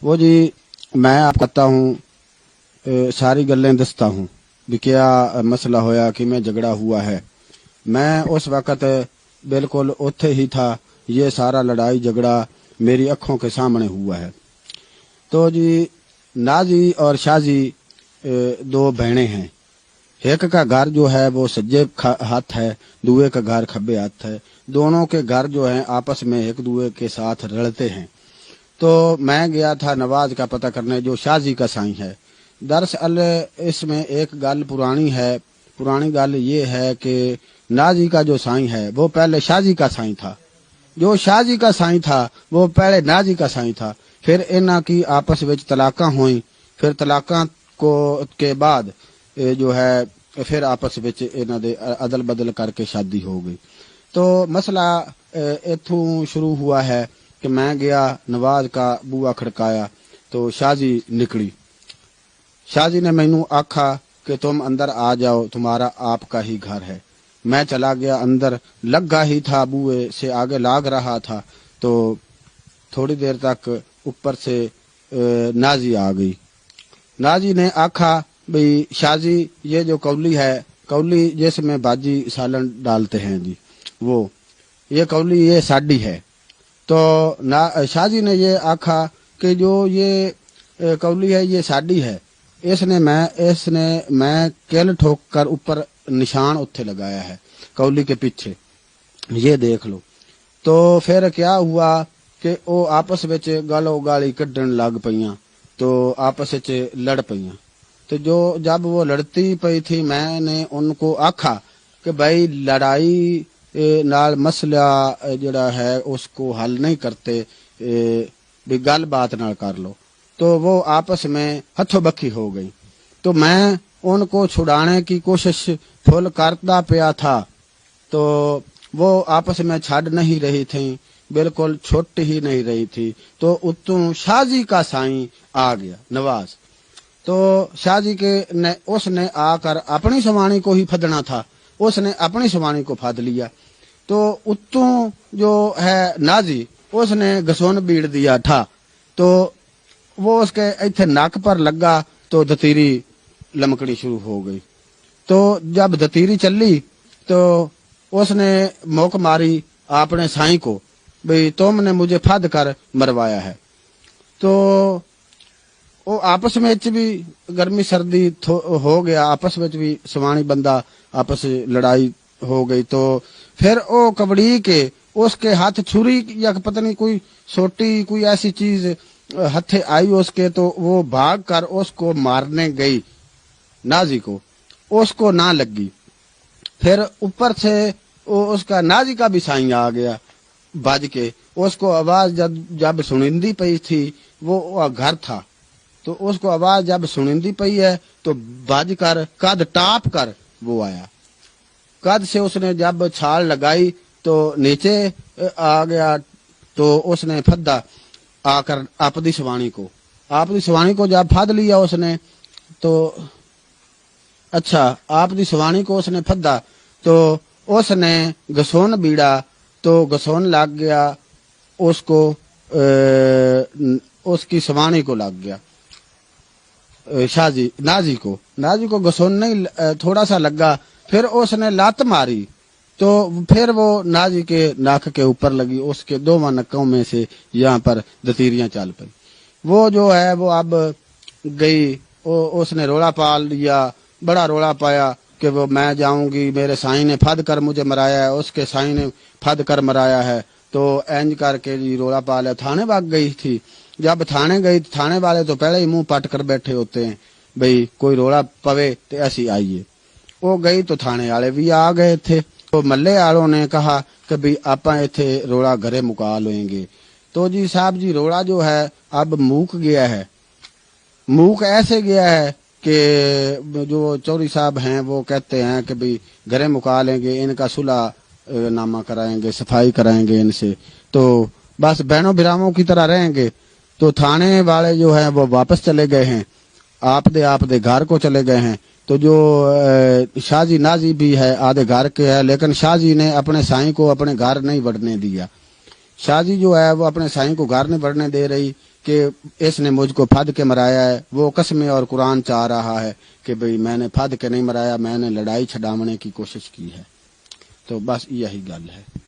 وہ جی میں آپ کہتا ہوں ساری گلیں دستا ہوں بھی کیا مسئلہ ہویا کہ میں جھگڑا ہوا ہے. میں اس وقت بالکل اوتھے ہی تھا. یہ سارا لڑائی جھگڑا میری آنکھوں کے سامنے ہوا ہے. تو جی نازی اور شازی دو بہنیں ہیں. ایک کا گھر جو ہے وہ سجے ہاتھ ہے, دوے کا گھر کھبے ہاتھ ہے. دونوں کے گھر جو ہیں آپس میں ایک دوے کے ساتھ رلتے ہیں. تو میں گیا تھا نواز کا پتہ کرنے جو شازی کا سائیں ہے. دراصل اس میں ایک گل پرانی ہے. پرانی گل یہ ہے کہ نازی کا جو سائیں ہے وہ پہلے شازی کا سائیں تھا. جو شازی کا سائیں تھا وہ پہلے نازی کا سائیں تھا. پھر انہاں کی آپس میں طلاقاں ہوئیں. پھر طلاقاں کے بعد جو ہے پھر آپس میں انہاں دے عدل بدل کر کے شادی ہو گئی. تو مسئلہ اتھوں شروع ہوا ہے کہ میں گیا نواز کا بوا کھڑکایا تو شازی نکلی. شازی نے مینوں آکھا کہ تم اندر آ جاؤ, تمہارا آپ کا ہی گھر ہے. میں چلا گیا اندر, لگا ہی تھا بوئے سے آگے لاگ رہا تھا. تو تھوڑی دیر تک اوپر سے نازی آ گئی. نازی نے آکھا بھئی شازی یہ جو کولی ہے, کولی جس میں باجی سالن ڈالتے ہیں جی, وہ یہ کولی یہ ساڈی ہے. تو شازی نے یہ آکھا کہ جو یہ کولی ہے یہ ساڈی ہے. اس نے میں کل ٹھوک کر اوپر نشان اتھے لگایا ہے کولی کے پیچھے, یہ دیکھ لو. تو پھر کیا ہوا کہ وہ آپس وچ گالو گالی کڈن لگ پیاں. تو آپس وچ لڑ پیاں. تو جب وہ لڑتی پئی تھی میں نے ان کو آکھا کہ بھائی لڑائی نال مسئلہ جڑا ہے اس کو حل نہیں کرتے, بھی گل بات نہ کر لو. تو وہ آپس میں ہتھوں بکھی ہو گئی. تو میں ان کو چھڑانے کی کوشش فل کرتا پیا تھا. تو وہ آپس میں چھڑ نہیں رہی تھیں, بالکل چھٹ ہی نہیں رہی تھی. تو اتوں شازی کا سائیں آ گیا نواز. تو شازی اس نے آ کر اپنی سوانی کو ہی پھدنا تھا, اس نے اپنی سوانی کو پھد لیا. تو اتوں جو ہے نازی اس نے گسون بیڑ دیا تھا. تو وہ اس کے ایتھے ناک پر لگا تو دتیری لمکڑی شروع ہو گئی. تو جب دتیری چلی تو اس نے موک ماری اپنے سائیں کو بھئی تم نے مجھے پھد کر مروایا ہے. تو وہ آپس میں بھی گرمی سردی ہو گیا, آپس میں بھی سوانی بندہ آپس لڑائی ہو گئی. تو پھر وہ کبڑی کے اس کے ہاتھ چھری یا پتہ نہیں کوئی سوٹی کوئی ایسی چیز ہتھے آئی اس کے, تو وہ بھاگ کر اس کو مارنے گئی نازی کو, اس کو نہ لگی. پھر اوپر سے اس کا نازی کا بھی سائیں آ گیا بج کے. اس کو آواز جب سنندی پئی تھی, وہ گھر تھا, تو اس کو آواز جب سنندی پئی ہے تو بج کر قد ٹاپ کر وہ آیا. قد سے اس نے جب چھال لگائی تو نیچے آ گیا. تو اس نے پھدا آ کر آپ دی سوانی کو جب پھد لیا اس نے, تو اچھا آپ دی سوانی کو اس نے پھدا تو اس نے گسون بیڑا تو گسون لگ گیا اس کو, اس کی سوانی کو لگ گیا نازی کو گسون نہیں تھوڑا سا لگا. پھر اس نے لات ماری تو پھر وہ نازی کے ناک کے اوپر لگی, اس کے دونوں نکوں میں سے یہاں پر دتیریاں چل پئی. وہ جو ہے وہ اب گئی, اس نے رولا پال لیا, بڑا رولا پایا کہ وہ میں جاؤں گی, میرے سائیں نے پھد کر مجھے مرایا ہے, اس کے سائیں نے پھد کر مرایا ہے. تو اینج کر کے جی رولا پایا, تھانے بھاگ گئی تھی. جب تھانے گئی تھانے والے تو پہلے ہی منہ پٹ کر بیٹھے ہوتے ہیں بھئی کوئی رولا پوے تو ایسی آئیے. وہ گئی تو تھانے والے بھی آ گئے تھے. تو محلے والوں نے کہا کہ بھئی آپاں ایتھے رولا گھرے مکا لیں گے. تو جی صاحب جی رولا جو ہے اب موک گیا ہے, موک ایسے گیا ہے کہ جو چوری صاحب ہیں وہ کہتے ہیں کہ بھئی گھرے مکا لیں گے, ان کا صلح نامہ کرائیں گے, صفائی کرائیں گے ان سے, تو بس بہنوں بھراووں کی طرح رہیں گے. تو تھانے والے جو ہیں وہ واپس چلے گئے ہیں, آپ دے گھر کو چلے گئے ہیں. تو جو شازی نازی بھی ہے آدھے گھر کے ہے, لیکن شازی نے اپنے سائیں کو اپنے گھر نہیں بڑھنے دیا. شازی جو ہے وہ اپنے سائیں کو گھر نہیں بڑھنے دے رہی. کہ اس نے مجھ کو پھد کے مرایا ہے، وہ قسمیں اور قرآن چاہ رہا ہے کہ بھئی میں نے پھد کے نہیں مرایا، میں نے لڑائی چھڈاونے کی کوشش کی ہے۔ تو بس یہی گل ہے۔